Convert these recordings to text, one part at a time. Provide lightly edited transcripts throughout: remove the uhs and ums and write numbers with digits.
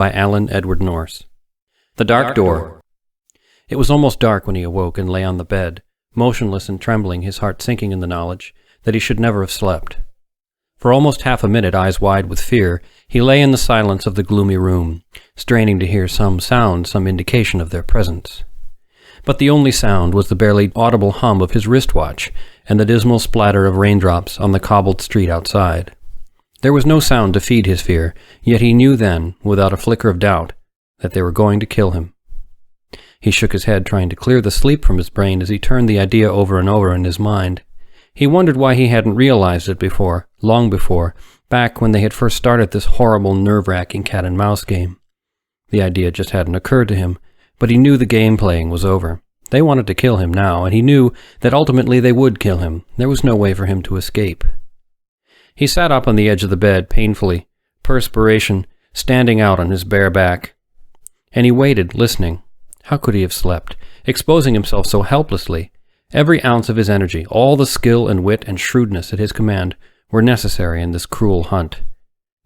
by Alan Edward Nourse. The Dark Door. It was almost dark when he awoke and lay on the bed, motionless and trembling, his heart sinking in the knowledge that he should never have slept. For almost half a minute, eyes wide with fear, he lay in the silence of the gloomy room, straining to hear some sound, some indication of their presence. But the only sound was the barely audible hum of his wristwatch and the dismal splatter of raindrops on the cobbled street outside. There was no sound to feed his fear, yet he knew then, without a flicker of doubt, that they were going to kill him. He shook his head, trying to clear the sleep from his brain as he turned the idea over and over in his mind. He wondered why he hadn't realized it before, long before, back when they had first started this horrible, nerve-wracking cat-and-mouse game. The idea just hadn't occurred to him, but he knew the game playing was over. They wanted to kill him now, and he knew that ultimately they would kill him. There was no way for him to escape. He sat up on the edge of the bed, painfully, perspiration standing out on his bare back. And he waited, listening. How could he have slept, exposing himself so helplessly? Every ounce of his energy, all the skill and wit and shrewdness at his command, were necessary in this cruel hunt.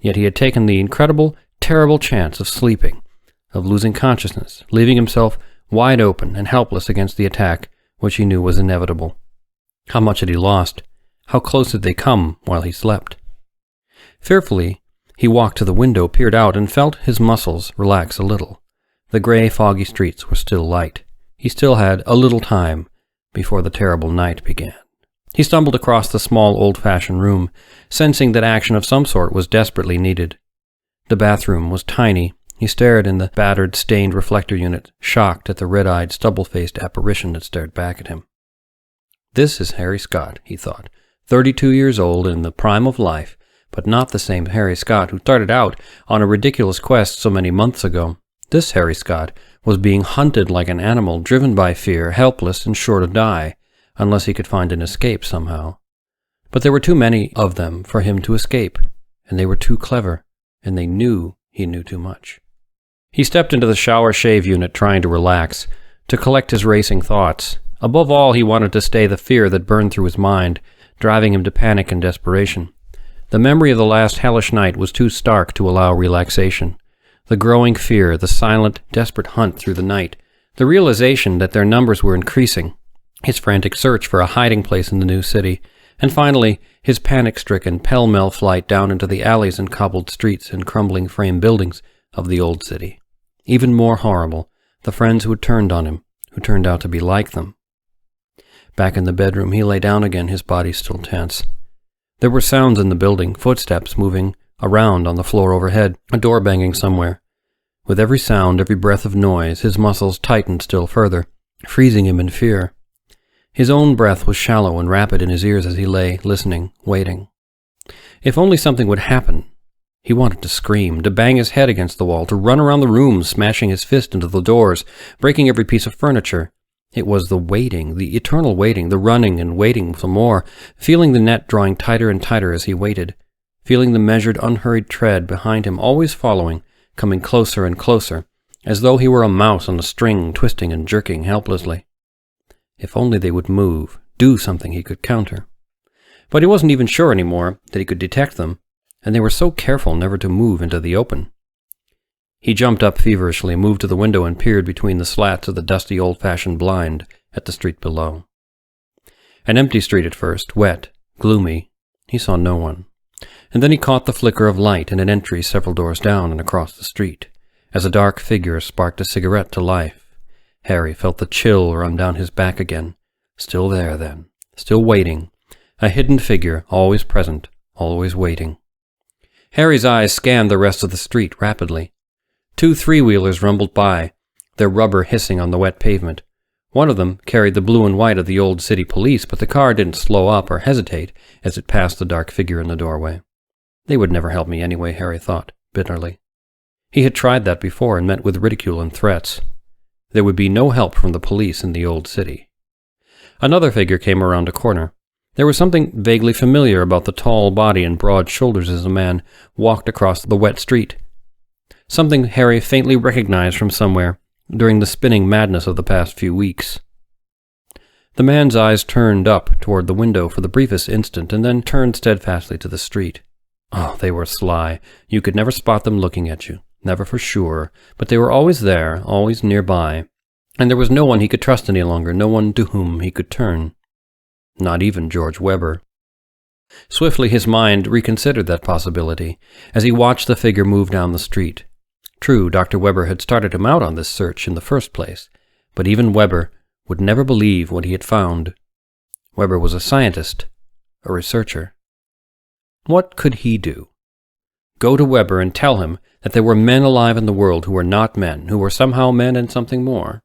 Yet he had taken the incredible, terrible chance of sleeping, of losing consciousness, leaving himself wide open and helpless against the attack which he knew was inevitable. How much had he lost? How close had they come while he slept? Fearfully, he walked to the window, peered out, and felt his muscles relax a little. The gray, foggy streets were still light. He still had a little time before the terrible night began. He stumbled across the small, old-fashioned room, sensing that action of some sort was desperately needed. The bathroom was tiny. He stared in the battered, stained reflector unit, shocked at the red-eyed, stubble-faced apparition that stared back at him. This is Harry Scott, he thought, 32 years old in the prime of life, but not the same Harry Scott who started out on a ridiculous quest so many months ago. This Harry Scott was being hunted like an animal, driven by fear, helpless and sure to die, unless he could find an escape somehow. But there were too many of them for him to escape, and they were too clever, and they knew he knew too much. He stepped into the shower-shave unit, trying to relax, to collect his racing thoughts. Above all, he wanted to stay the fear that burned through his mind, driving him to panic and desperation. The memory of the last hellish night was too stark to allow relaxation. The growing fear, the silent, desperate hunt through the night, the realization that their numbers were increasing, his frantic search for a hiding place in the new city, and finally, his panic-stricken, pell-mell flight down into the alleys and cobbled streets and crumbling frame buildings of the old city. Even more horrible, the friends who had turned on him, who turned out to be like them. Back in the bedroom, he lay down again, his body still tense. There were sounds in the building, footsteps moving around on the floor overhead, a door banging somewhere. With every sound, every breath of noise, his muscles tightened still further, freezing him in fear. His own breath was shallow and rapid in his ears as he lay, listening, waiting. If only something would happen. He wanted to scream, to bang his head against the wall, to run around the room, smashing his fist into the doors, breaking every piece of furniture. It was the waiting, the eternal waiting, the running and waiting some more, feeling the net drawing tighter and tighter as he waited, feeling the measured, unhurried tread behind him always following, coming closer and closer, as though he were a mouse on a string, twisting and jerking helplessly. If only they would move, do something he could counter. But he wasn't even sure anymore that he could detect them, and they were so careful never to move into the open. He jumped up feverishly, moved to the window, and peered between the slats of the dusty old-fashioned blind at the street below. An empty street at first, wet, gloomy. He saw no one. And then he caught the flicker of light in an entry several doors down and across the street, as a dark figure sparked a cigarette to life. Harry felt the chill run down his back again. Still there, then. Still waiting. A hidden figure, always present, always waiting. Harry's eyes scanned the rest of the street rapidly. 2 three-wheelers rumbled by, their rubber hissing on the wet pavement. One of them carried the blue and white of the old city police, but the car didn't slow up or hesitate as it passed the dark figure in the doorway. They would never help me anyway, Harry thought, bitterly. He had tried that before and met with ridicule and threats. There would be no help from the police in the old city. Another figure came around a corner. There was something vaguely familiar about the tall body and broad shoulders as the man walked across the wet street. Something Harry faintly recognized from somewhere during the spinning madness of the past few weeks. The man's eyes turned up toward the window for the briefest instant and then turned steadfastly to the street. Oh, they were sly. You could never spot them looking at you. Never for sure, but they were always there, always nearby, and there was no one he could trust any longer, no one to whom he could turn. Not even George Webber. Swiftly his mind reconsidered that possibility as he watched the figure move down the street. True, Dr. Webber had started him out on this search in the first place, but even Webber would never believe what he had found. Webber was a scientist, a researcher. What could he do? Go to Webber and tell him that there were men alive in the world who were not men, who were somehow men and something more?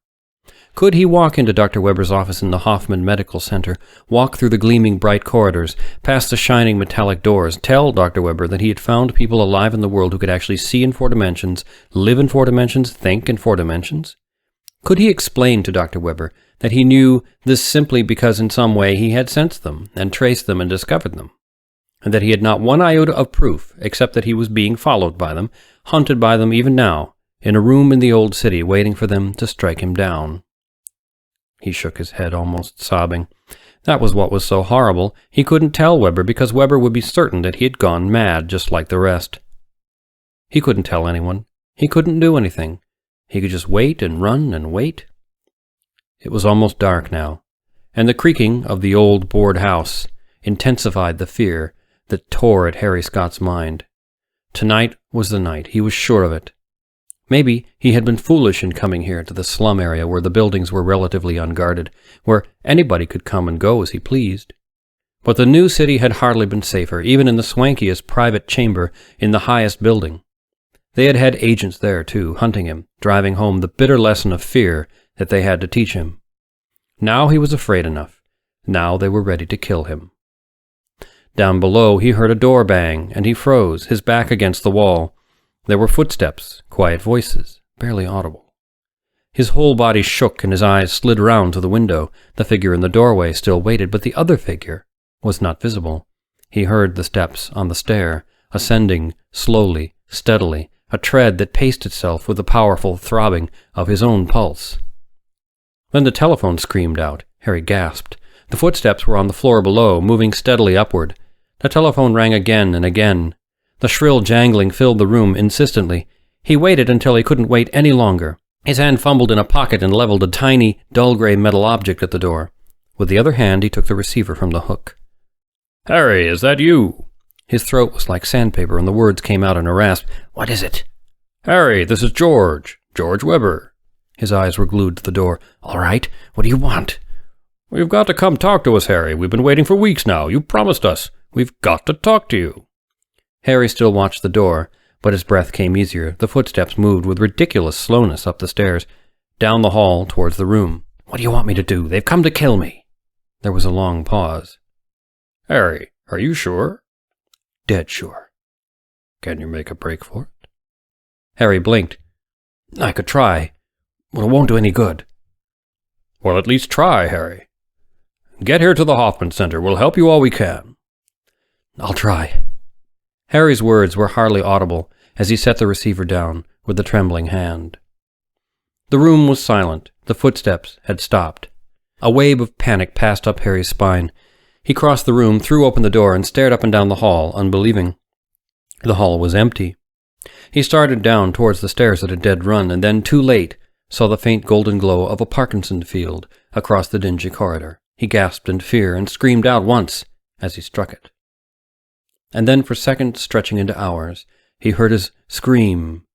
Could he walk into Dr. Webber's office in the Hoffman Medical Center, walk through the gleaming bright corridors, past the shining metallic doors, tell Dr. Webber that he had found people alive in the world who could actually see in 4 dimensions, live in 4 dimensions, think in 4 dimensions? Could he explain to Dr. Webber that he knew this simply because in some way he had sensed them, and traced them and discovered them, and that he had not one iota of proof except that he was being followed by them, hunted by them even now, in a room in the old city waiting for them to strike him down? He shook his head, almost sobbing. That was what was so horrible. He couldn't tell Webber because Webber would be certain that he had gone mad just like the rest. He couldn't tell anyone. He couldn't do anything. He could just wait and run and wait. It was almost dark now, and the creaking of the old board house intensified the fear that tore at Harry Scott's mind. Tonight was the night. He was sure of it. Maybe he had been foolish in coming here to the slum area where the buildings were relatively unguarded, where anybody could come and go as he pleased. But the new city had hardly been safer, even in the swankiest private chamber in the highest building. They had had agents there, too, hunting him, driving home the bitter lesson of fear that they had to teach him. Now he was afraid enough. Now they were ready to kill him. Down below he heard a door bang, and he froze, his back against the wall. There were footsteps, quiet voices, barely audible. His whole body shook and his eyes slid round to the window. The figure in the doorway still waited, but the other figure was not visible. He heard the steps on the stair, ascending slowly, steadily, a tread that paced itself with the powerful throbbing of his own pulse. Then the telephone screamed out. Harry gasped. The footsteps were on the floor below, moving steadily upward. The telephone rang again and again. The shrill jangling filled the room insistently. He waited until he couldn't wait any longer. His hand fumbled in a pocket and leveled a tiny, dull gray metal object at the door. With the other hand he took the receiver from the hook. "Harry, is that you?" His throat was like sandpaper and the words came out in a rasp. "What is it?" "Harry, this is George Webber." His eyes were glued to the door. "All right, what do you want?" "We've got to come talk to us, Harry. We've been waiting for weeks now. You promised us. We've got to talk to you." Harry still watched the door, but his breath came easier. The footsteps moved with ridiculous slowness up the stairs, down the hall towards the room. "What do you want me to do? They've come to kill me." There was a long pause. "Harry, are you sure?" "Dead sure." "Can you make a break for it?" Harry blinked. "I could try, but it won't do any good." "Well, at least try, Harry. Get here to the Hoffman Center. We'll help you all we can." "I'll try." Harry's words were hardly audible as he set the receiver down with a trembling hand. The room was silent. The footsteps had stopped. A wave of panic passed up Harry's spine. He crossed the room, threw open the door, and stared up and down the hall, unbelieving. The hall was empty. He started down towards the stairs at a dead run, and then, too late, saw the faint golden glow of a Parkinson field across the dingy corridor. He gasped in fear and screamed out once as he struck it. And then, for seconds stretching into hours, he heard his scream,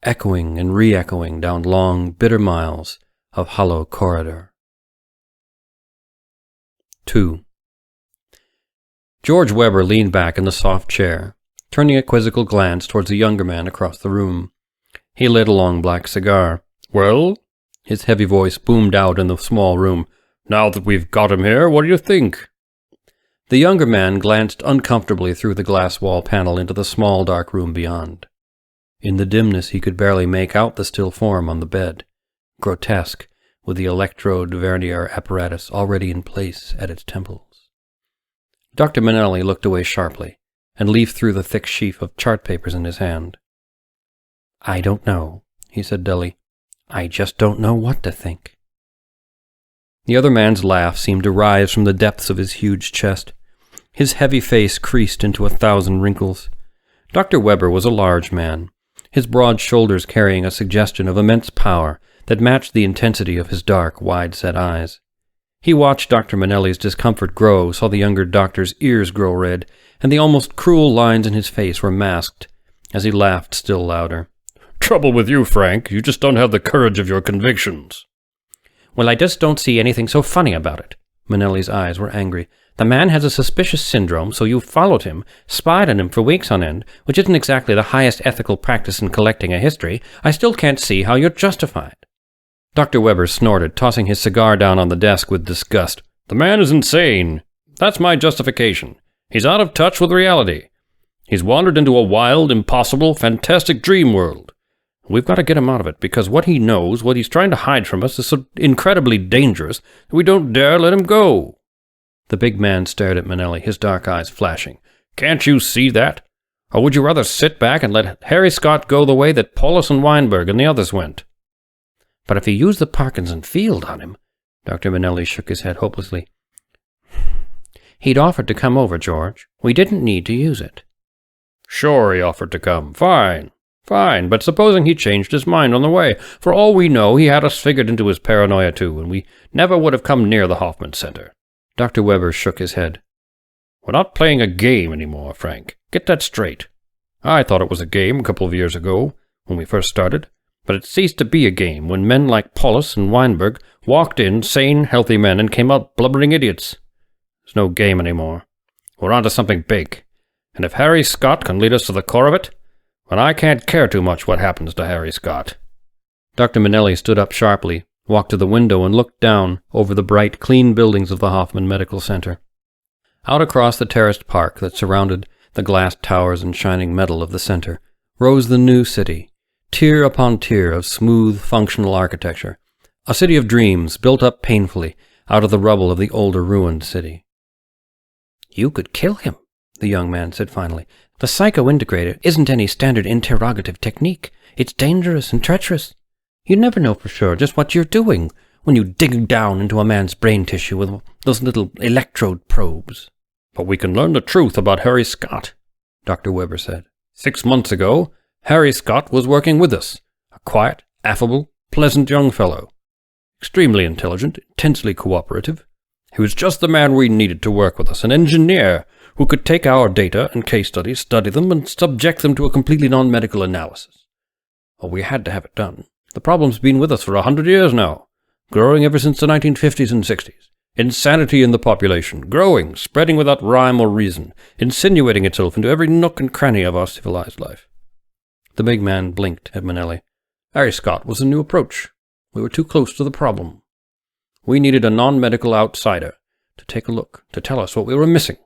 echoing and re-echoing down long, bitter miles of hollow corridor. 2. George Webber leaned back in the soft chair, turning a quizzical glance towards the younger man across the room. He lit a long black cigar. "Well?" His heavy voice boomed out in the small room. "Now that we've got him here, what do you think?" The younger man glanced uncomfortably through the glass wall panel into the small dark room beyond. In the dimness he could barely make out the still form on the bed, grotesque, with the electrode vernier apparatus already in place at its temples. Dr. Manelli looked away sharply and leafed through the thick sheaf of chart papers in his hand. "I don't know," he said dully. "I just don't know what to think." The other man's laugh seemed to rise from the depths of his huge chest. His heavy face creased into 1,000 wrinkles. Dr. Webber was a large man. his broad shoulders carrying a suggestion of immense power that matched the intensity of his dark, wide-set eyes. He watched Dr. Manelli's discomfort grow, saw the younger doctor's ears grow red, and the almost cruel lines in his face were masked, as he laughed still louder. "Trouble with you, Frank. You just don't have the courage of your convictions." "Well, I just don't see anything so funny about it." Manelli's eyes were angry. "The man has a suspicious syndrome, so you followed him, spied on him for weeks on end, which isn't exactly the highest ethical practice in collecting a history. I still can't see how you're justified." Dr. Weber snorted, tossing his cigar down on the desk with disgust. "The man is insane. That's my justification. He's out of touch with reality. He's wandered into a wild, impossible, fantastic dream world. We've got to get him out of it, because what he knows, what he's trying to hide from us, is so incredibly dangerous that we don't dare let him go." The big man stared at Manelli, his dark eyes flashing. "Can't you see that? Or would you rather sit back and let Harry Scott go the way that Paulus and Weinberg and the others went?" "But if he used the Parkinson field on him," Dr. Manelli shook his head hopelessly. "He'd offered to come over, George. We didn't need to use it." "Sure, he offered to come. Fine. But supposing he changed his mind on the way. For all we know, he had us figured into his paranoia too, and we never would have come near the Hoffman Center." Dr. Weber shook his head. "We're not playing a game anymore, Frank. Get that straight. I thought it was a game a couple of years ago, when we first started, but it ceased to be a game when men like Paulus and Weinberg walked in, sane, healthy men, and came out blubbering idiots. It's no game anymore. We're onto something big, and if Harry Scott can lead us to the core of it, then I can't care too much what happens to Harry Scott." Dr. Manelli stood up sharply, walked to the window, and looked down over the bright, clean buildings of the Hoffman Medical Center. Out across the terraced park that surrounded the glass towers and shining metal of the center rose the new city, tier upon tier of smooth, functional architecture, a city of dreams built up painfully out of the rubble of the older ruined city. "You could kill him," the young man said finally. "The psycho-integrator isn't any standard interrogative technique. It's dangerous and treacherous. You never know for sure just what you're doing when you dig down into a man's brain tissue with those little electrode probes." "But we can learn the truth about Harry Scott," Dr. Weber said. 6 months ago, Harry Scott was working with us, a quiet, affable, pleasant young fellow. Extremely intelligent, intensely cooperative. He was just the man we needed to work with us, an engineer who could take our data and case studies, study them, and subject them to a completely non-medical analysis. Well, we had to have it done. The problem's been with us for 100 years now, growing ever since the 1950s and 60s. Insanity in the population, growing, spreading without rhyme or reason, insinuating itself into every nook and cranny of our civilized life. The big man blinked at Manelli. Harry Scott was a new approach. We were too close to the problem. We needed a non-medical outsider to take a look, to tell us what we were missing.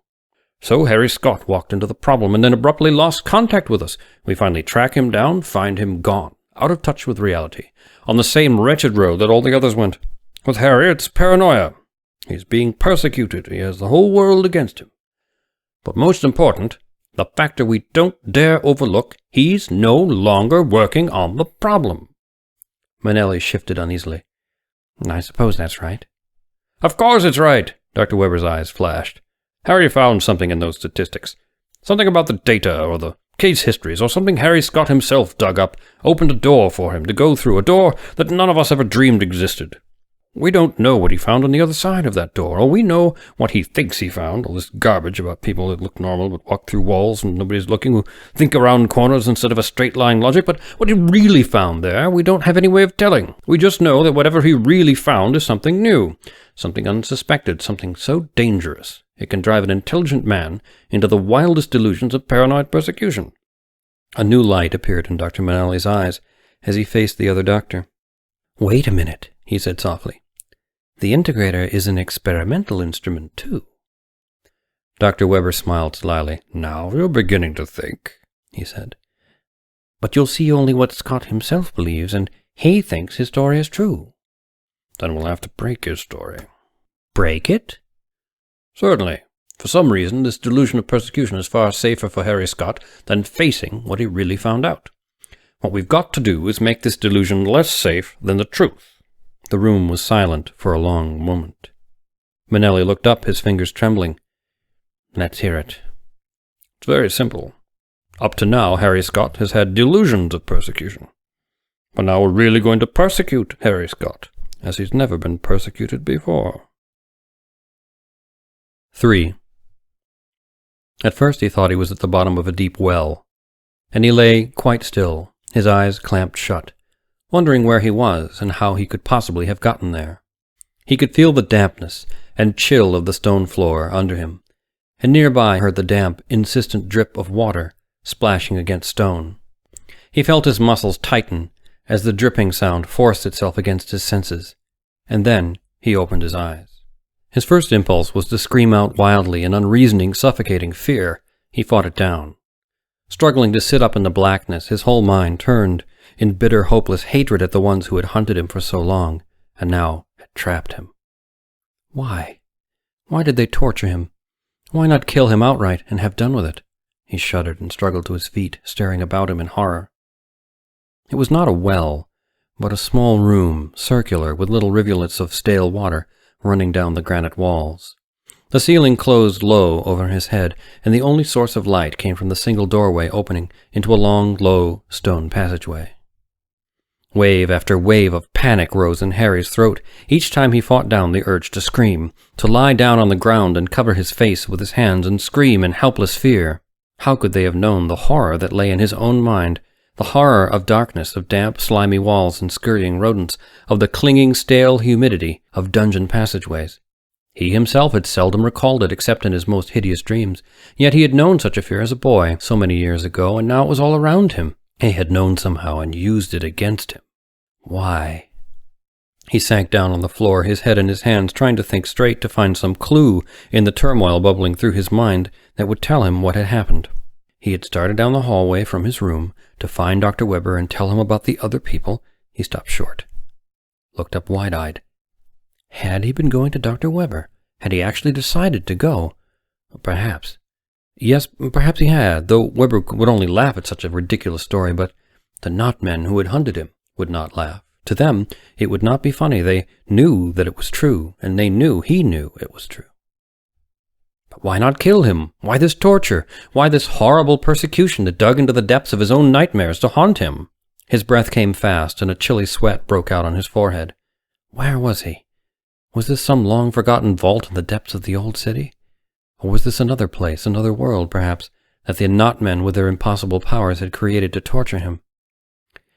So Harry Scott walked into the problem and then abruptly lost contact with us. We finally track him down, find him gone, out of touch with reality, on the same wretched road that all the others went. With Harry, it's paranoia. He's being persecuted. He has the whole world against him. But most important, the factor we don't dare overlook, he's no longer working on the problem. Manelli shifted uneasily. I suppose that's right. Of course it's right, Dr. Weber's eyes flashed. Harry found something in those statistics. Something about the data or the case histories or something Harry Scott himself dug up, opened a door for him to go through, a door that none of us ever dreamed existed. We don't know what he found on the other side of that door. All we know what he thinks he found, all this garbage about people that look normal but walk through walls and nobody's looking, who think around corners instead of a straight-line logic. But what he really found there, we don't have any way of telling. We just know that whatever he really found is something new, something unsuspected, something so dangerous it can drive an intelligent man into the wildest delusions of paranoid persecution. A new light appeared in Dr. Manelli's eyes as he faced the other doctor. Wait a minute, he said softly. The integrator is an experimental instrument, too. Dr. Weber smiled slyly. Now you're beginning to think, he said. But you'll see only what Scott himself believes, and he thinks his story is true. Then we'll have to break his story. Break it? Certainly. For some reason, this delusion of persecution is far safer for Harry Scott than facing what he really found out. What we've got to do is make this delusion less safe than the truth. The room was silent for a long moment. Manelli looked up, his fingers trembling. Let's hear it. It's very simple. Up to now, Harry Scott has had delusions of persecution. But now we're really going to persecute Harry Scott, as he's never been persecuted before. 3. At first he thought he was at the bottom of a deep well, and he lay quite still, his eyes clamped shut, wondering where he was and how he could possibly have gotten there. He could feel the dampness and chill of the stone floor under him, and nearby heard the damp, insistent drip of water splashing against stone. He felt his muscles tighten as the dripping sound forced itself against his senses, and then he opened his eyes. His first impulse was to scream out wildly in unreasoning, suffocating fear. He fought it down. Struggling to sit up in the blackness, his whole mind turned in bitter, hopeless hatred at the ones who had hunted him for so long, and now had trapped him. Why? Why did they torture him? Why not kill him outright and have done with it? He shuddered and struggled to his feet, staring about him in horror. It was not a well, but a small room, circular, with little rivulets of stale water running down the granite walls. The ceiling closed low over his head, and the only source of light came from the single doorway opening into a long, low stone passageway. Wave after wave of panic rose in Harry's throat, each time he fought down the urge to scream, to lie down on the ground and cover his face with his hands and scream in helpless fear. How could they have known the horror that lay in his own mind, the horror of darkness, of damp, slimy walls and scurrying rodents, of the clinging, stale humidity of dungeon passageways? He himself had seldom recalled it except in his most hideous dreams, yet he had known such a fear as a boy so many years ago, and now it was all around him. He had known somehow and used it against him. Why? He sank down on the floor, his head in his hands, trying to think straight, to find some clue in the turmoil bubbling through his mind that would tell him what had happened. He had started down the hallway from his room to find Dr. Webber and tell him about the other people. He stopped short, looked up wide-eyed. Had he been going to Dr. Webber? Had he actually decided to go? Perhaps. Yes, perhaps he had, though Webber would only laugh at such a ridiculous story, but the knot-men who had hunted him would not laugh. To them, it would not be funny. They knew that it was true, and they knew he knew it was true. But why not kill him? Why this torture? Why this horrible persecution that dug into the depths of his own nightmares to haunt him? His breath came fast, and a chilly sweat broke out on his forehead. Where was he? Was this some long-forgotten vault in the depths of the old city? Or was this another place, another world, perhaps, that the knot-men with their impossible powers had created to torture him?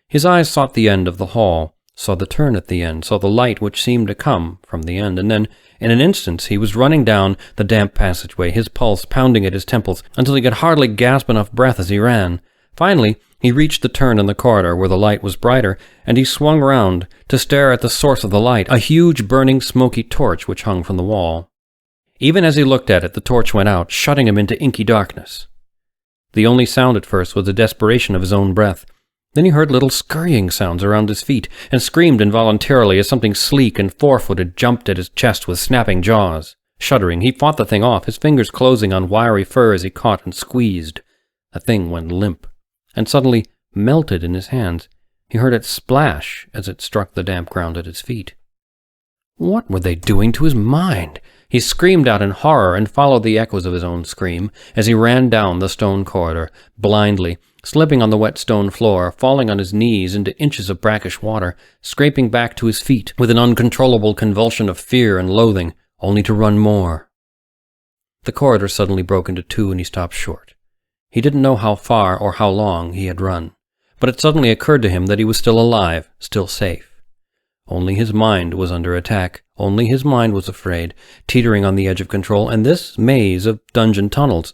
His eyes sought the end of the hall, saw the turn at the end, saw the light which seemed to come from the end, and then, in an instant, he was running down the damp passageway, his pulse pounding at his temples, until he could hardly gasp enough breath as he ran. Finally, he reached the turn in the corridor where the light was brighter, and he swung round to stare at the source of the light, a huge, burning, smoky torch which hung from the wall. Even as he looked at it, the torch went out, shutting him into inky darkness. The only sound at first was the desperation of his own breath. Then he heard little scurrying sounds around his feet, and screamed involuntarily as something sleek and four-footed jumped at his chest with snapping jaws. Shuddering, he fought the thing off, his fingers closing on wiry fur as he caught and squeezed. The thing went limp, and suddenly melted in his hands. He heard it splash as it struck the damp ground at his feet. What were they doing to his mind? He screamed out in horror and followed the echoes of his own scream as he ran down the stone corridor, blindly, slipping on the wet stone floor, falling on his knees into inches of brackish water, scraping back to his feet with an uncontrollable convulsion of fear and loathing, only to run more. The corridor suddenly broke into two and he stopped short. He didn't know how far or how long he had run, but it suddenly occurred to him that he was still alive, still safe. Only his mind was under attack, only his mind was afraid, teetering on the edge of control, and this maze of dungeon tunnels.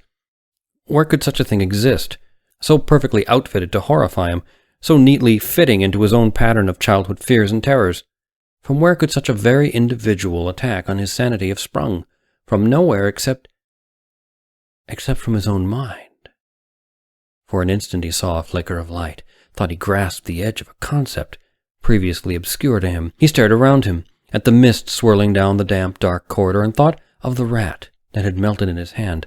Where could such a thing exist? So perfectly outfitted to horrify him, so neatly fitting into his own pattern of childhood fears and terrors. From where could such a very individual attack on his sanity have sprung? From nowhere except from his own mind. For an instant he saw a flicker of light, thought he grasped the edge of a concept previously obscure to him. He stared around him, at the mist swirling down the damp, dark corridor, and thought of the rat that had melted in his hand.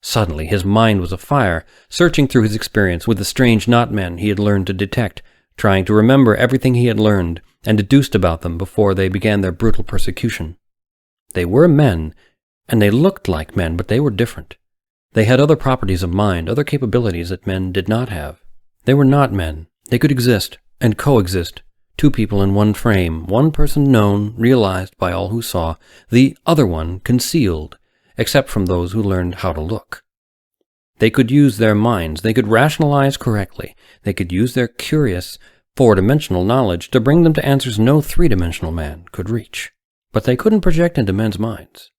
Suddenly his mind was afire, searching through his experience with the strange knot-men he had learned to detect, trying to remember everything he had learned and deduced about them before they began their brutal persecution. They were men, and they looked like men, but they were different. They had other properties of mind, other capabilities that men did not have. They were not men. They could exist and coexist. Two people in one frame, one person known, realized by all who saw, the other one concealed, except from those who learned how to look. They could use their minds, they could rationalize correctly, they could use their curious, four-dimensional knowledge to bring them to answers no three-dimensional man could reach. But they couldn't project into men's minds.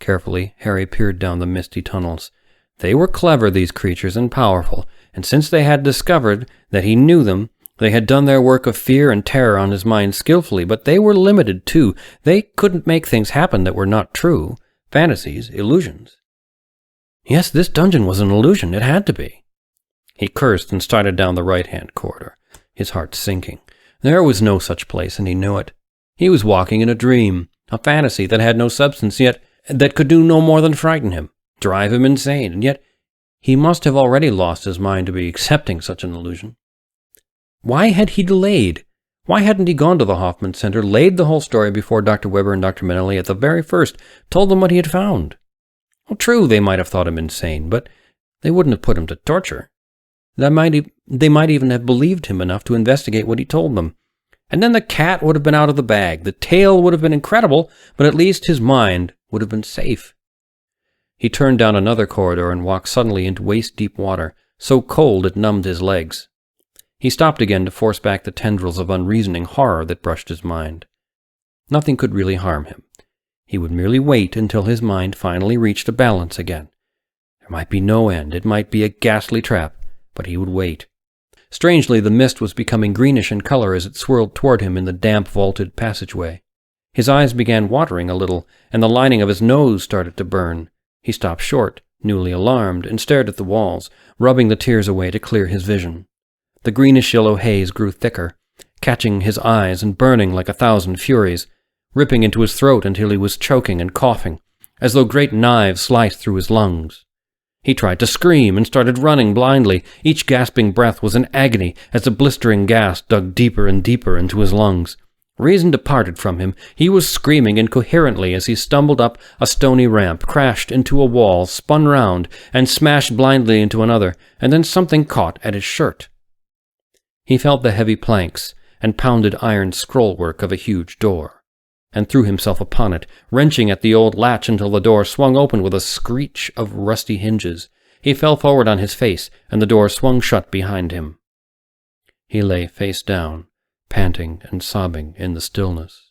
Carefully, Harry peered down the misty tunnels. They were clever, these creatures, and powerful, and since they had discovered that he knew them, they had done their work of fear and terror on his mind skillfully, but they were limited too. They couldn't make things happen that were not true. Fantasies, illusions. Yes, this dungeon was an illusion. It had to be. He cursed and started down the right-hand corridor, his heart sinking. There was no such place, and he knew it. He was walking in a dream, a fantasy that had no substance, yet that could do no more than frighten him, drive him insane, and yet he must have already lost his mind to be accepting such an illusion. Why had he delayed? Why hadn't he gone to the Hoffman Center, laid the whole story before Dr. Weber and Dr. Manelli at the very first, told them what he had found? Well, true, they might have thought him insane, but they wouldn't have put him to torture. They might even have believed him enough to investigate what he told them. And then the cat would have been out of the bag. The tale would have been incredible, but at least his mind would have been safe. He turned down another corridor and walked suddenly into waist-deep water, so cold it numbed his legs. He stopped again to force back the tendrils of unreasoning horror that brushed his mind. Nothing could really harm him. He would merely wait until his mind finally reached a balance again. There might be no end. It might be a ghastly trap, but he would wait. Strangely, the mist was becoming greenish in color as it swirled toward him in the damp, vaulted passageway. His eyes began watering a little, and the lining of his nose started to burn. He stopped short, newly alarmed, and stared at the walls, rubbing the tears away to clear his vision. The greenish-yellow haze grew thicker, catching his eyes and burning like 1,000 furies, ripping into his throat until he was choking and coughing, as though great knives sliced through his lungs. He tried to scream and started running blindly. Each gasping breath was an agony as the blistering gas dug deeper and deeper into his lungs. Reason departed from him. He was screaming incoherently as he stumbled up a stony ramp, crashed into a wall, spun round, and smashed blindly into another, and then something caught at his shirt. He felt the heavy planks and pounded iron scrollwork of a huge door, and threw himself upon it, wrenching at the old latch until the door swung open with a screech of rusty hinges. He fell forward on his face, and the door swung shut behind him. He lay face down, panting and sobbing in the stillness.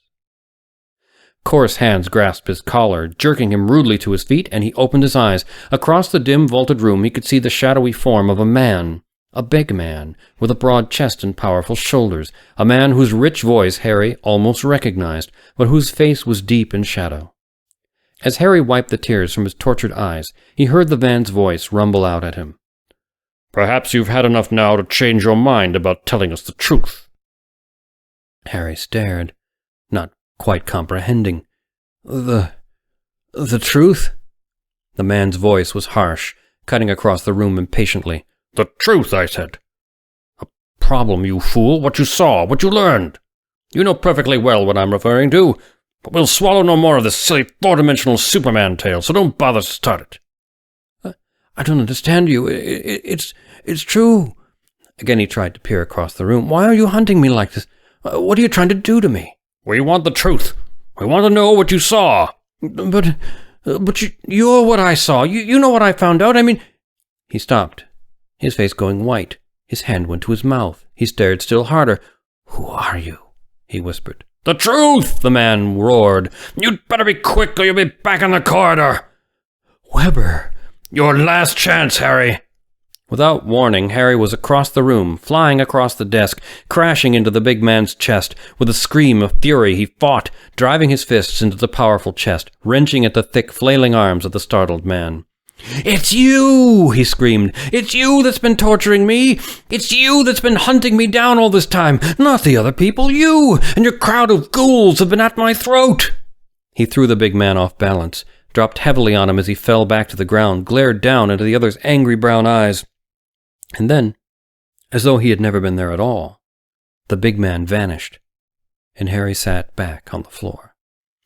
Coarse hands grasped his collar, jerking him rudely to his feet, and he opened his eyes. Across the dim, vaulted room he could see the shadowy form of a man. A big man, with a broad chest and powerful shoulders, a man whose rich voice Harry almost recognized, but whose face was deep in shadow. As Harry wiped the tears from his tortured eyes, he heard the man's voice rumble out at him. "Perhaps you've had enough now to change your mind about telling us the truth." Harry stared, not quite comprehending. The truth?" The man's voice was harsh, cutting across the room impatiently. "The truth, I said." "A problem, you fool. What you saw, what you learned. You know perfectly well what I'm referring to, but we'll swallow no more of this silly four-dimensional Superman tale, so don't bother to start it." I don't understand you. It's true." Again he tried to peer across the room. "Why are you hunting me like this? What are you trying to do to me?" "We want the truth. We want to know what you saw." But you're what I saw. You know what I found out. I mean..." He stopped, his face going white. His hand went to his mouth. He stared still harder. "Who are you?" he whispered. "The truth!" the man roared. "You'd better be quick or you'll be back in the corridor." "Weber!" "Your last chance, Harry." Without warning, Harry was across the room, flying across the desk, crashing into the big man's chest. With a scream of fury, he fought, driving his fists into the powerful chest, wrenching at the thick, flailing arms of the startled man. "It's you!" he screamed. "It's you that's been torturing me! It's you that's been hunting me down all this time! Not the other people! You and your crowd of ghouls have been at my throat!" He threw the big man off balance, dropped heavily on him as he fell back to the ground, glared down into the other's angry brown eyes. And then, as though he had never been there at all, the big man vanished, and Harry sat back on the floor,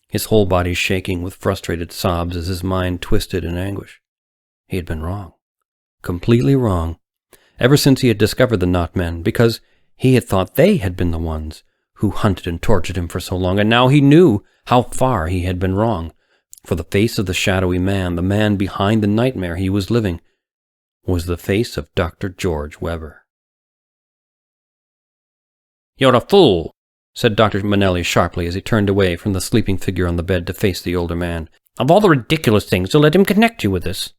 his whole body shaking with frustrated sobs as his mind twisted in anguish. He had been wrong. Completely wrong. Ever since he had discovered the Not Men, because he had thought they had been the ones who hunted and tortured him for so long, and now he knew how far he had been wrong. For the face of the shadowy man, the man behind the nightmare he was living, was the face of Dr. George Webber. "You're a fool," said Dr. Manelli sharply as he turned away from the sleeping figure on the bed to face the older man. "Of all the ridiculous things to let him connect you with this."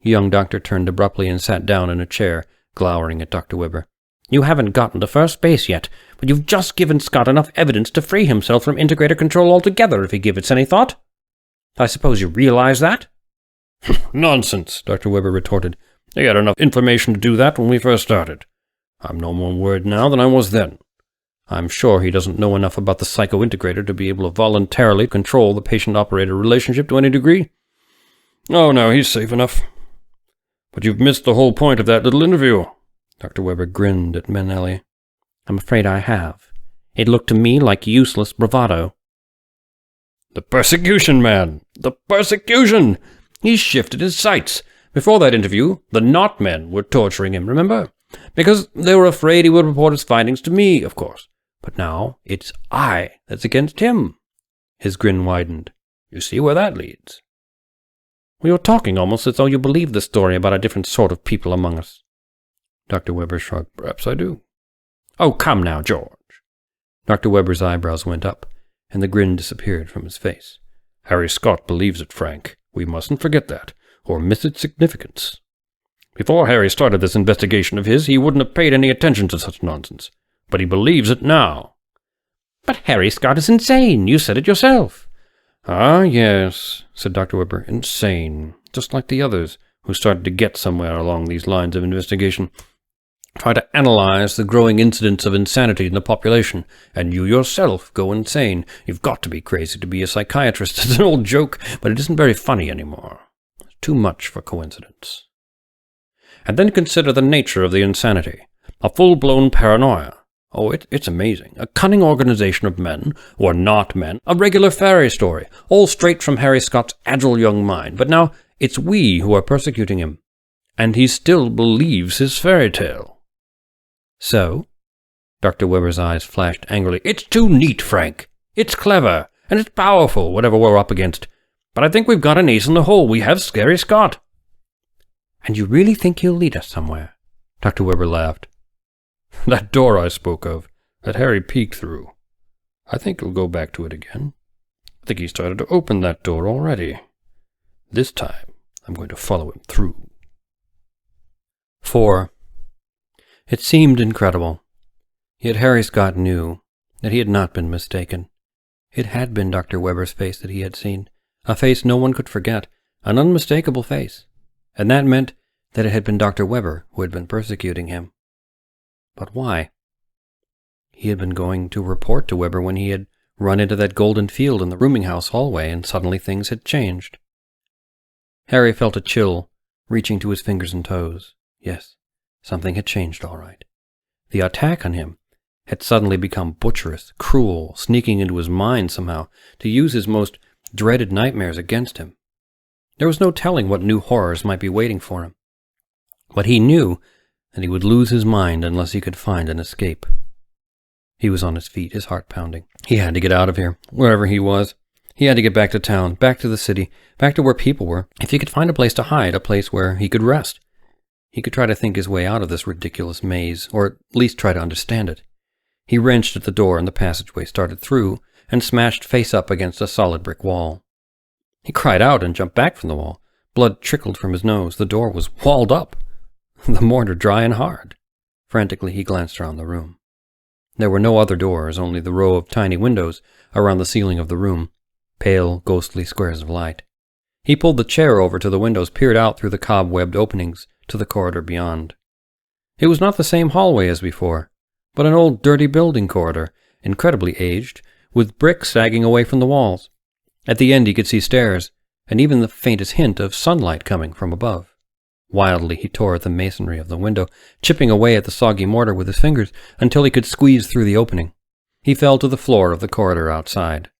The young doctor turned abruptly and sat down in a chair, glowering at Dr. Webber. "You haven't gotten to first base yet, but you've just given Scott enough evidence to free himself from integrator control altogether if he gives it any thought. I suppose you realize that?" "Nonsense," Dr. Webber retorted. "He had enough information to do that when we first started. I'm no more worried now than I was then. I'm sure he doesn't know enough about the psycho-integrator to be able to voluntarily control the patient-operator relationship to any degree. Oh, no, he's safe enough. But you've missed the whole point of that little interview." Dr. Webber grinned at Manelli. "I'm afraid I have. It looked to me like useless bravado." "The persecution, man! The persecution! He's shifted his sights. Before that interview, the Not Men were torturing him, remember? Because they were afraid he would report his findings to me, of course. But now it's I that's against him." His grin widened. "You see where that leads?" "You're talking almost as though you believe the story about a different sort of people among us." Dr. Webber shrugged. "Perhaps I do." "Oh, come now, George." Dr. Webber's eyebrows went up, and the grin disappeared from his face. "Harry Scott believes it, Frank. We mustn't forget that, or miss its significance. Before Harry started this investigation of his, he wouldn't have paid any attention to such nonsense. But he believes it now." "But Harry Scott is insane. You said it yourself." "Ah, yes," said Dr. Webber. "Insane. Just like the others who started to get somewhere along these lines of investigation. Try to analyze the growing incidence of insanity in the population, and you yourself go insane. You've got to be crazy to be a psychiatrist. It's an old joke, but it isn't very funny anymore. It's too much for coincidence. And then consider the nature of the insanity. A full-blown paranoia. Oh, it's amazing. A cunning organization of men, or not men, a regular fairy story, all straight from Harry Scott's agile young mind. But now it's we who are persecuting him, and he still believes his fairy tale." "So?" Dr. Webber's eyes flashed angrily. "It's too neat, Frank. It's clever, and it's powerful, whatever we're up against. But I think we've got an ace in the hole. We have Scary Scott." "And you really think he'll lead us somewhere?" Dr. Webber laughed. "That door I spoke of, that Harry peeked through. I think he'll go back to it again. I think he started to open that door already. This time, I'm going to follow him through." 4. It seemed incredible. Yet Harry Scott knew that he had not been mistaken. It had been Dr. Webber's face that he had seen, a face no one could forget, an unmistakable face. And that meant that it had been Dr. Webber who had been persecuting him. But why? He had been going to report to Webber when he had run into that golden field in the rooming house hallway, and suddenly things had changed. Harry felt a chill reaching to his fingers and toes. Yes, something had changed all right. The attack on him had suddenly become butcherous, cruel, sneaking into his mind somehow to use his most dreaded nightmares against him. There was no telling what new horrors might be waiting for him. But he knew that he would lose his mind unless he could find an escape. He was on his feet, his heart pounding. He had to get out of here, wherever he was. He had to get back to town, back to the city, back to where people were. If he could find a place to hide, a place where he could rest, he could try to think his way out of this ridiculous maze, or at least try to understand it. He wrenched at the door in the passageway, started through, and smashed face up against a solid brick wall. He cried out and jumped back from the wall. Blood trickled from his nose. The door was walled up, the mortar dry and hard. Frantically, he glanced around the room. There were no other doors, only the row of tiny windows around the ceiling of the room, pale, ghostly squares of light. He pulled the chair over to the windows, peered out through the cobwebbed openings to the corridor beyond. It was not the same hallway as before, but an old dirty building corridor, incredibly aged, with bricks sagging away from the walls. At the end he could see stairs, and even the faintest hint of sunlight coming from above. Wildly he tore at the masonry of the window, chipping away at the soggy mortar with his fingers until he could squeeze through the opening. He fell to the floor of the corridor outside.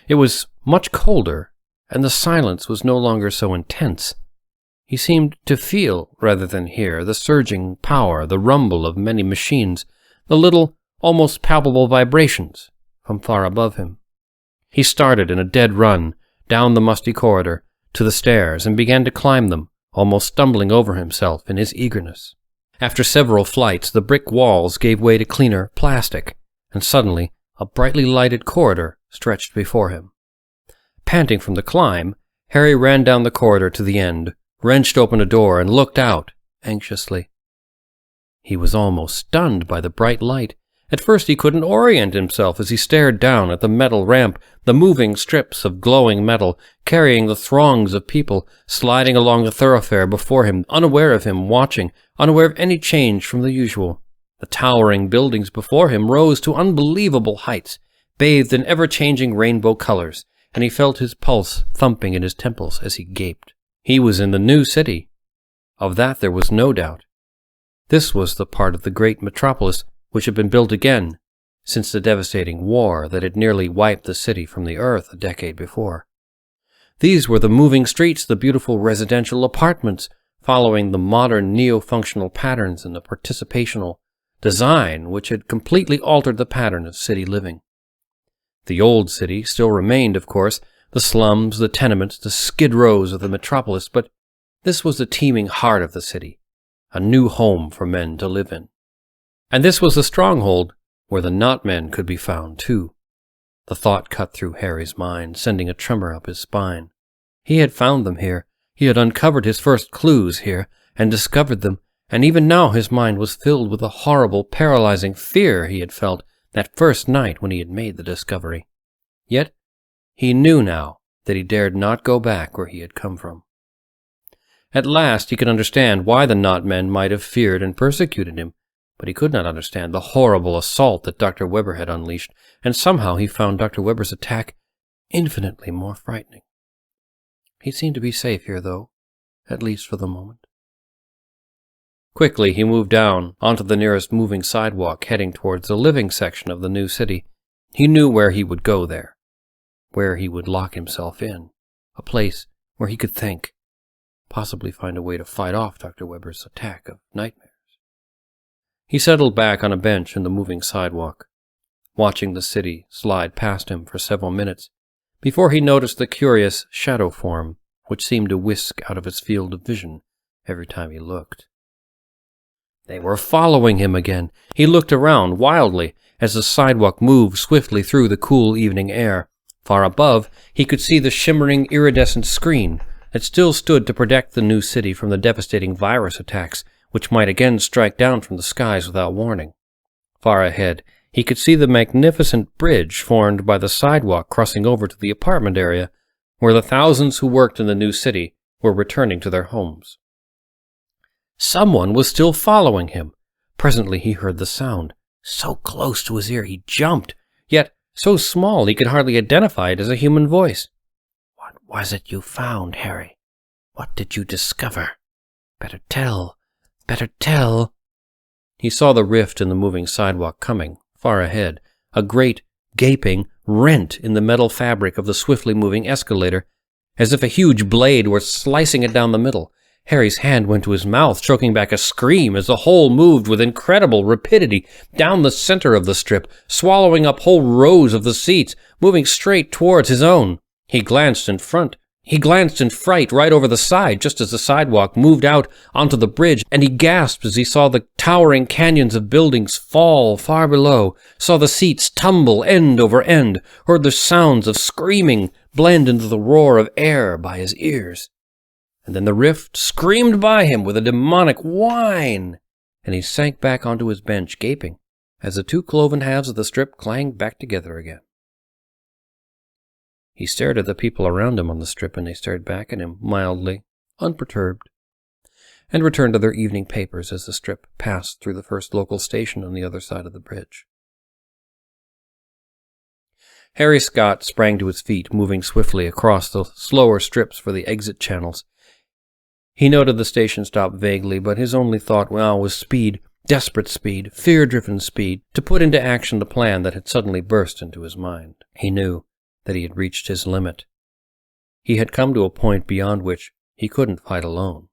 It was much colder, and the silence was no longer so intense. He seemed to feel, rather than hear, the surging power, the rumble of many machines, the little, almost palpable vibrations from far above him. He started in a dead run down the musty corridor to the stairs and began to climb them, almost stumbling over himself in his eagerness. After several flights, the brick walls gave way to cleaner plastic, and suddenly a brightly lighted corridor stretched before him. Panting from the climb, Harry ran down the corridor to the end, wrenched open a door, and looked out anxiously. He was almost stunned by the bright light. At first he couldn't orient himself as he stared down at the metal ramp, the moving strips of glowing metal, carrying the throngs of people sliding along the thoroughfare before him, unaware of him, watching, unaware of any change from the usual. The towering buildings before him rose to unbelievable heights, bathed in ever-changing rainbow colors, and he felt his pulse thumping in his temples as he gaped. He was in the new city. Of that there was no doubt. This was the part of the great metropolis which had been built again since the devastating war that had nearly wiped the city from the earth a decade before. These were the moving streets, the beautiful residential apartments, following the modern neo-functional patterns and the participational design which had completely altered the pattern of city living. The old city still remained, of course, the slums, the tenements, the skid rows of the metropolis, but this was the teeming heart of the city, a new home for men to live in. And this was the stronghold where the not-men could be found, too. The thought cut through Harry's mind, sending a tremor up his spine. He had found them here. He had uncovered his first clues here, and discovered them, and even now his mind was filled with the horrible, paralyzing fear he had felt that first night when he had made the discovery. Yet he knew now that he dared not go back where he had come from. At last he could understand why the not-men might have feared and persecuted him, but he could not understand the horrible assault that Dr. Webber had unleashed, and somehow he found Dr. Webber's attack infinitely more frightening. He seemed to be safe here, though, at least for the moment. Quickly he moved down onto the nearest moving sidewalk, heading towards the living section of the new city. He knew where he would go there, where he would lock himself in, a place where he could think, possibly find a way to fight off Dr. Webber's attack of nightmares. He settled back on a bench in the moving sidewalk, watching the city slide past him for several minutes, before he noticed the curious shadow form which seemed to whisk out of his field of vision every time he looked. They were following him again. He looked around wildly as the sidewalk moved swiftly through the cool evening air. Far above, he could see the shimmering iridescent screen that still stood to protect the new city from the devastating virus attacks which might again strike down from the skies without warning. Far ahead, he could see the magnificent bridge formed by the sidewalk crossing over to the apartment area, where the thousands who worked in the new city were returning to their homes. Someone was still following him. Presently he heard the sound. So close to his ear he jumped, yet so small he could hardly identify it as a human voice. "What was it you found, Harry? What did you discover? Better tell. Better tell." He saw the rift in the moving sidewalk coming, far ahead, a great, gaping rent in the metal fabric of the swiftly moving escalator, as if a huge blade were slicing it down the middle. Harry's hand went to his mouth, choking back a scream as the hole moved with incredible rapidity down the center of the strip, swallowing up whole rows of the seats, moving straight towards his own. He glanced in fright right over the side just as the sidewalk moved out onto the bridge, and he gasped as he saw the towering canyons of buildings fall far below, saw the seats tumble end over end, heard the sounds of screaming blend into the roar of air by his ears. And then the rift screamed by him with a demonic whine, and he sank back onto his bench, gaping, as the two cloven halves of the strip clanged back together again. He stared at the people around him on the strip, and they stared back at him, mildly, unperturbed, and returned to their evening papers as the strip passed through the first local station on the other side of the bridge. Harry Scott sprang to his feet, moving swiftly across the slower strips for the exit channels. He noted the station stop vaguely, but his only thought now was speed, desperate speed, fear-driven speed, to put into action the plan that had suddenly burst into his mind. He knew that he had reached his limit. He had come to a point beyond which he couldn't fight alone.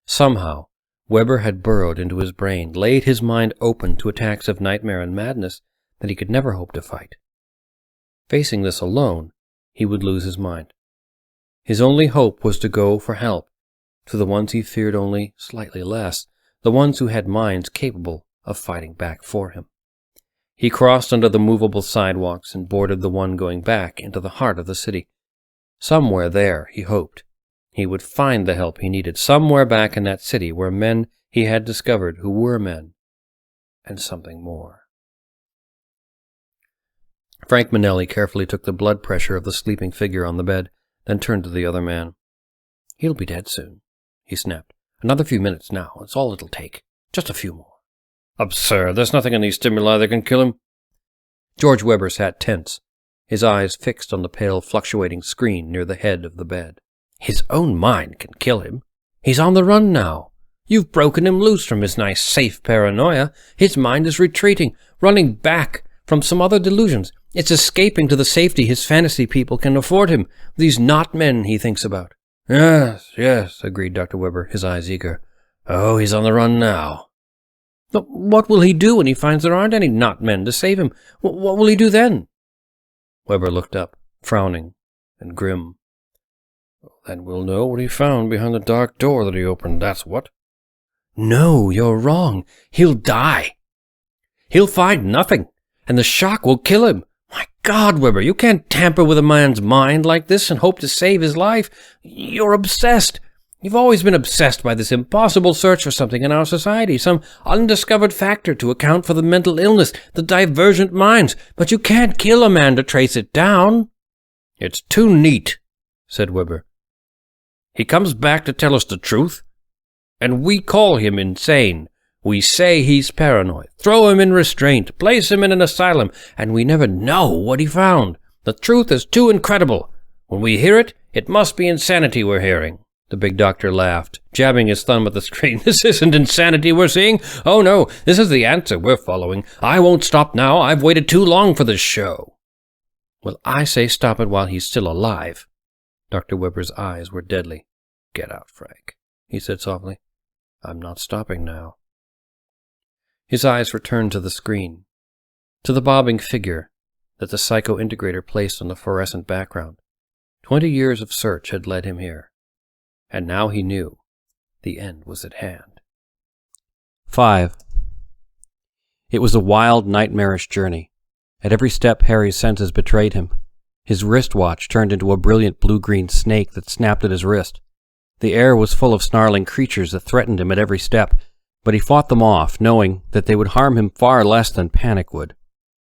Somehow, Weber had burrowed into his brain, laid his mind open to attacks of nightmare and madness that he could never hope to fight. Facing this alone, he would lose his mind. His only hope was to go for help to the ones he feared only slightly less, the ones who had minds capable of fighting back for him. He crossed under the movable sidewalks and boarded the one going back into the heart of the city. Somewhere there, he hoped, he would find the help he needed, somewhere back in that city where men he had discovered who were men, and something more. Frank Manelli carefully took the blood pressure of the sleeping figure on the bed, then turned to the other man. "He'll be dead soon," he snapped. "Another few minutes now. It's all it'll take. Just a few more." "Absurd. There's nothing in these stimuli that can kill him." George Weber sat tense, his eyes fixed on the pale, fluctuating screen near the head of the bed. "His own mind can kill him. He's on the run now. You've broken him loose from his nice, safe paranoia. His mind is retreating, running back from some other delusions. It's escaping to the safety his fantasy people can afford him, these not-men he thinks about." Yes, agreed Dr. Weber, his eyes eager. "Oh, he's on the run now." "But what will he do when he finds there aren't any not-men to save him? What will he do then?" Weber looked up, frowning and grim. "Then we'll know what he found behind the dark door that he opened, that's what." "No, you're wrong. He'll die. He'll find nothing, and the shock will kill him. My God, Weber, you can't tamper with a man's mind like this and hope to save his life. You're obsessed. You've always been obsessed by this impossible search for something in our society, some undiscovered factor to account for the mental illness, the divergent minds. But you can't kill a man to trace it down." "It's too neat," said Weber. "He comes back to tell us the truth, and we call him insane. We say he's paranoid, throw him in restraint, place him in an asylum, and we never know what he found. The truth is too incredible. When we hear it, it must be insanity we're hearing." The big doctor laughed, jabbing his thumb at the screen. "This isn't insanity we're seeing. Oh no, this is the answer we're following. I won't stop now. I've waited too long for this show." "Well, I say stop it while he's still alive." Dr. Weber's eyes were deadly. "Get out, Frank," he said softly. "I'm not stopping now." His eyes returned to the screen, to the bobbing figure that the psycho-integrator placed on the fluorescent background. 20 years of search had led him here, and now he knew the end was at hand. 5. It was a wild, nightmarish journey. At every step, Harry's senses betrayed him. His wristwatch turned into a brilliant blue-green snake that snapped at his wrist. The air was full of snarling creatures that threatened him at every step, but he fought them off, knowing that they would harm him far less than panic would.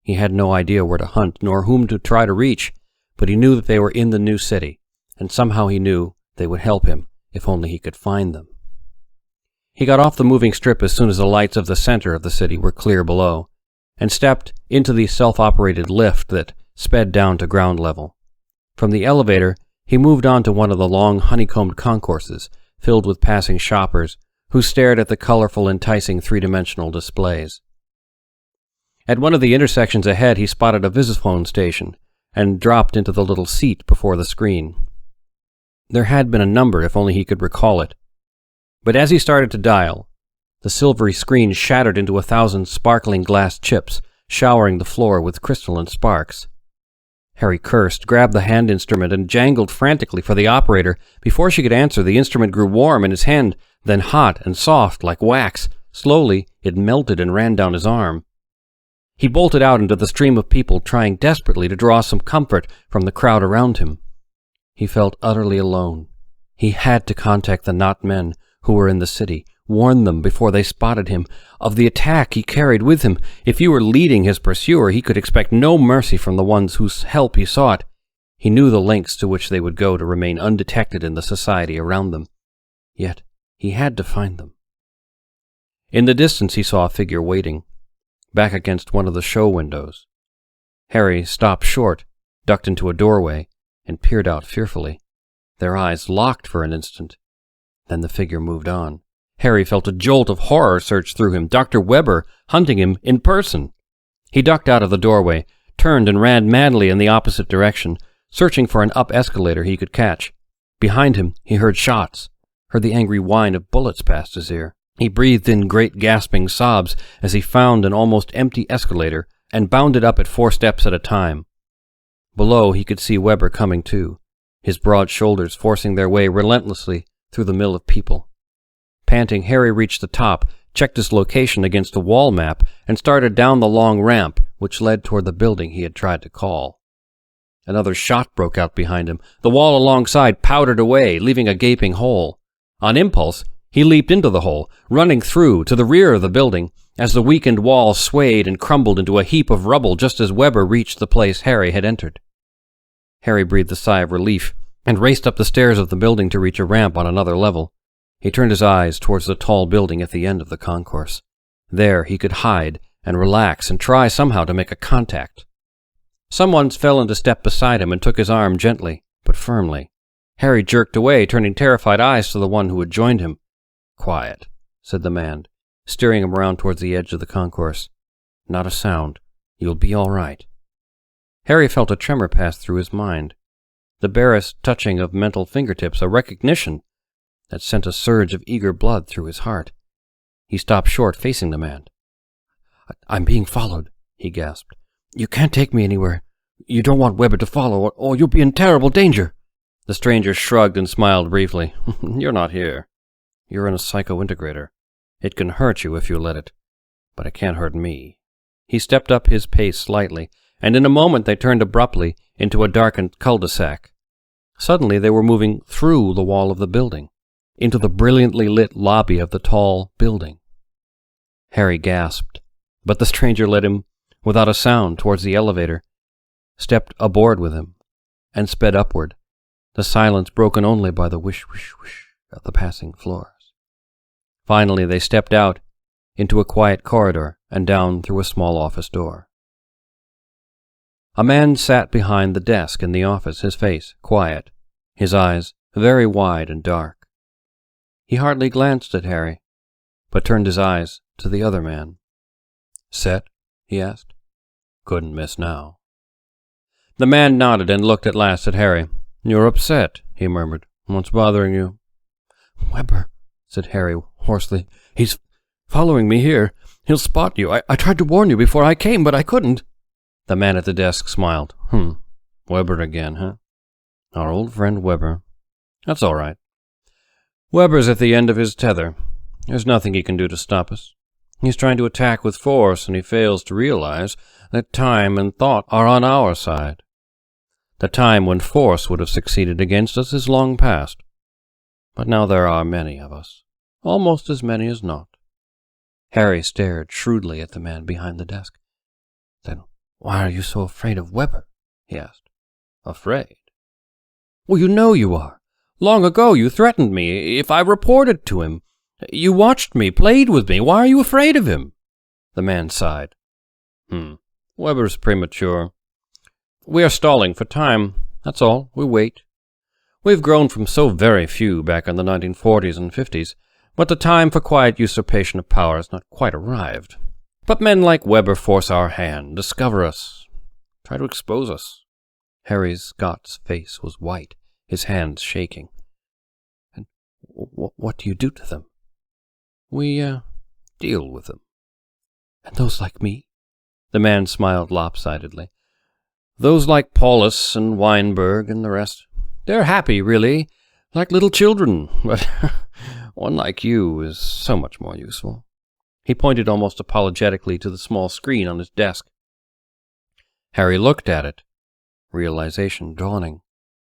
He had no idea where to hunt, nor whom to try to reach, but he knew that they were in the new city, and somehow he knew they would help him, if only he could find them. He got off the moving strip as soon as the lights of the center of the city were clear below, and stepped into the self-operated lift that sped down to ground level. From the elevator, he moved on to one of the long, honeycombed concourses, filled with passing shoppers, who stared at the colorful, enticing three-dimensional displays. At one of the intersections ahead, he spotted a visiphone station, and dropped into the little seat before the screen. There had been a number, if only he could recall it. But as he started to dial, the silvery screen shattered into 1,000 sparkling glass chips, showering the floor with crystalline sparks. Harry cursed, grabbed the hand instrument, and jangled frantically for the operator. Before she could answer, the instrument grew warm in his hand, then hot and soft like wax. Slowly, it melted and ran down his arm. He bolted out into the stream of people, trying desperately to draw some comfort from the crowd around him. He felt utterly alone. He had to contact the not-men who were in the city, warn them before they spotted him of the attack he carried with him. If he were leading his pursuer, he could expect no mercy from the ones whose help he sought. He knew the lengths to which they would go to remain undetected in the society around them. Yet he had to find them. In the distance he saw a figure waiting, back against one of the show windows. Harry stopped short, ducked into a doorway, and peered out fearfully. Their eyes locked for an instant. Then the figure moved on. Harry felt a jolt of horror surge through him. Dr. Weber hunting him in person. He ducked out of the doorway, turned and ran madly in the opposite direction, searching for an up escalator he could catch. Behind him, he heard shots heard the angry whine of bullets past his ear. He breathed in great gasping sobs as he found an almost empty escalator and bounded up it 4 steps at a time. Below, he could see Weber coming too, his broad shoulders forcing their way relentlessly through the mill of people. Panting, Harry reached the top, checked his location against a wall map, and started down the long ramp which led toward the building he had tried to call. Another shot broke out behind him. The wall alongside powdered away, leaving a gaping hole. On impulse, he leaped into the hole, running through to the rear of the building, as the weakened wall swayed and crumbled into a heap of rubble just as Weber reached the place Harry had entered. Harry breathed a sigh of relief and raced up the stairs of the building to reach a ramp on another level. He turned his eyes towards the tall building at the end of the concourse. There he could hide and relax and try somehow to make a contact. Someone fell into step beside him and took his arm gently, but firmly. Harry jerked away, turning terrified eyes to the one who had joined him. "Quiet," said the man, steering him around towards the edge of the concourse. "Not a sound. You'll be all right." Harry felt a tremor pass through his mind. The barest touching of mental fingertips, a recognition that sent a surge of eager blood through his heart. He stopped short, facing the man. "I'm being followed," he gasped. "You can't take me anywhere. You don't want Weber to follow, or you'll be in terrible danger." The stranger shrugged and smiled briefly. "You're not here. You're in a psycho-integrator. It can hurt you if you let it, but it can't hurt me." He stepped up his pace slightly, and in a moment they turned abruptly into a darkened cul-de-sac. Suddenly they were moving through the wall of the building, into the brilliantly lit lobby of the tall building. Harry gasped, but the stranger led him without a sound towards the elevator, stepped aboard with him, and sped upward, the silence broken only by the whish-whish-whish of the passing floors. Finally they stepped out into a quiet corridor and down through a small office door. A man sat behind the desk in the office, his face quiet, his eyes very wide and dark. He hardly glanced at Harry, but turned his eyes to the other man. "Set?" he asked. "Couldn't miss now." The man nodded and looked at last at Harry. "You're upset," he murmured. "What's bothering you?" "Weber," said Harry hoarsely. "He's following me here. He'll spot you. I tried to warn you before I came, but I couldn't." The man at the desk smiled. Weber again, huh? Our old friend Weber. That's all right. Weber's at the end of his tether. There's nothing he can do to stop us. He's trying to attack with force, and he fails to realize that time and thought are on our side. The time when force would have succeeded against us is long past. But now there are many of us, almost as many as not. Harry stared shrewdly at the man behind the desk. "Then why are you so afraid of Weber?" he asked. "Afraid?" "Well, you know you are. Long ago you threatened me if I reported to him. You watched me, played with me. Why are you afraid of him?" The man sighed. Weber's premature. We are stalling for time. That's all. We wait. We've grown from so very few back in the 1940s and 50s, but the time for quiet usurpation of power has not quite arrived. But men like Weber force our hand, discover us, try to expose us. Harry Scott's face was white, his hands shaking. "And what do you do to them?" "We, deal with them." "And those like me?" The man smiled lopsidedly. "Those like Paulus and Weinberg and the rest. They're happy, really, like little children, but one like you is so much more useful." He pointed almost apologetically to the small screen on his desk. Harry looked at it, realization dawning.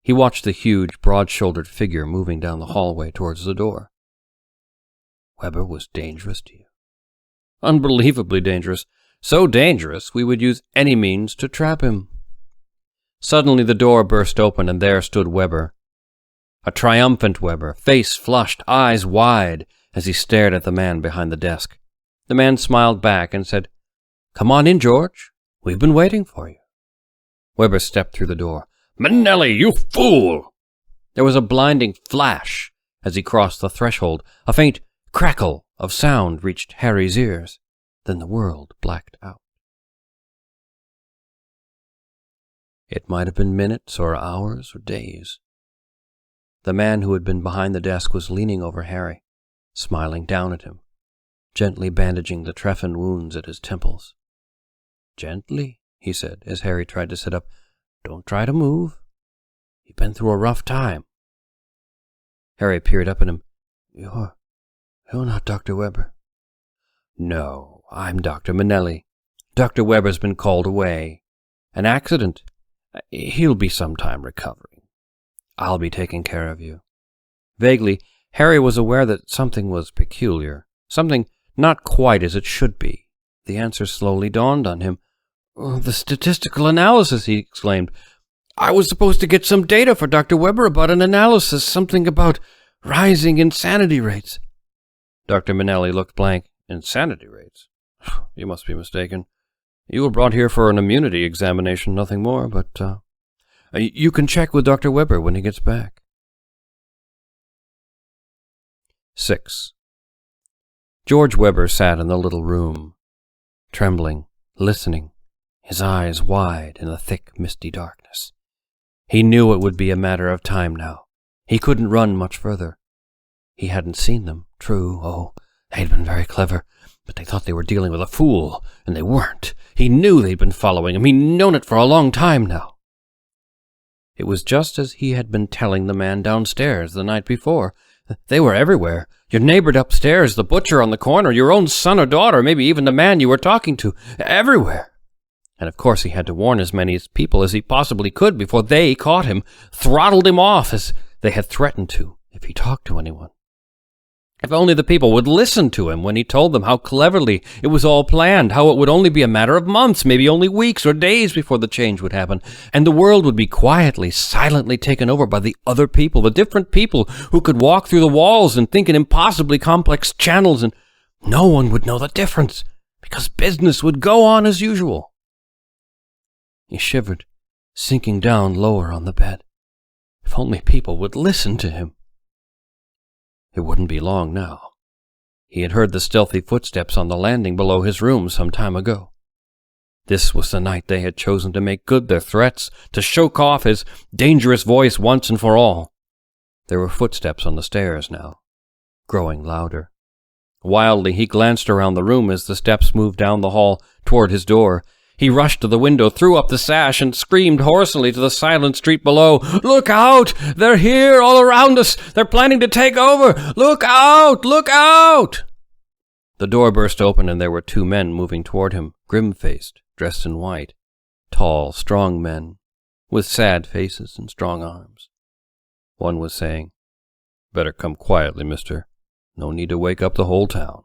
He watched the huge, broad-shouldered figure moving down the hallway towards the door. Weber was dangerous to you? Unbelievably dangerous. So dangerous we would use any means to trap him. Suddenly the door burst open, and there stood Weber. A triumphant Weber, face flushed, eyes wide, as he stared at the man behind the desk. The man smiled back and said, "Come on in, George. We've been waiting for you." Weber stepped through the door. "Manelli, you fool!" There was a blinding flash as he crossed the threshold. A faint crackle of sound reached Harry's ears. Then the world blacked out. It might have been minutes or hours or days. The man who had been behind the desk was leaning over Harry, smiling down at him, gently bandaging the trephined wounds at his temples. "Gently," he said, as Harry tried to sit up. "Don't try to move. You've been through a rough time." Harry peered up at him. You're not Dr. Webber." "No, I'm Dr. Manelli. Dr. Webber's been called away. An accident. He'll be some time recovering. I'll be taking care of you." Vaguely, Harry was aware that something was peculiar, something not quite as it should be. The answer slowly dawned on him. "The statistical analysis," he exclaimed. "I was supposed to get some data for Dr. Webber about an analysis, something about rising insanity rates." Dr. Manelli looked blank. "Insanity rates? You must be mistaken. You were brought here for an immunity examination, nothing more, but you can check with Dr. Webber when he gets back." 6. George Webber sat in the little room, trembling, listening, his eyes wide in the thick, misty darkness. He knew it would be a matter of time now. He couldn't run much further. He hadn't seen them, true. Oh, they'd been very clever, but they thought they were dealing with a fool, and they weren't. He knew they'd been following him. He'd known it for a long time now. It was just as he had been telling the man downstairs the night before. They were everywhere. Your neighbor upstairs, the butcher on the corner, your own son or daughter, maybe even the man you were talking to. Everywhere. And of course he had to warn as many people as he possibly could before they caught him, throttled him off as they had threatened to if he talked to anyone. If only the people would listen to him when he told them how cleverly it was all planned, how it would only be a matter of months, maybe only weeks or days before the change would happen, and the world would be quietly, silently taken over by the other people, the different people who could walk through the walls and think in impossibly complex channels, and no one would know the difference, because business would go on as usual. He shivered, sinking down lower on the bed. If only people would listen to him. It wouldn't be long now. He had heard the stealthy footsteps on the landing below his room some time ago. This was the night they had chosen to make good their threats, to choke off his dangerous voice once and for all. There were footsteps on the stairs now, growing louder. Wildly, he glanced around the room as the steps moved down the hall toward his door. He rushed to the window, threw up the sash, and screamed hoarsely to the silent street below, "Look out! They're here, all around us! They're planning to take over! Look out! Look out!" The door burst open, and there were 2 men moving toward him, grim-faced, dressed in white. Tall, strong men, with sad faces and strong arms. One was saying, "Better come quietly, mister. No need to wake up the whole town."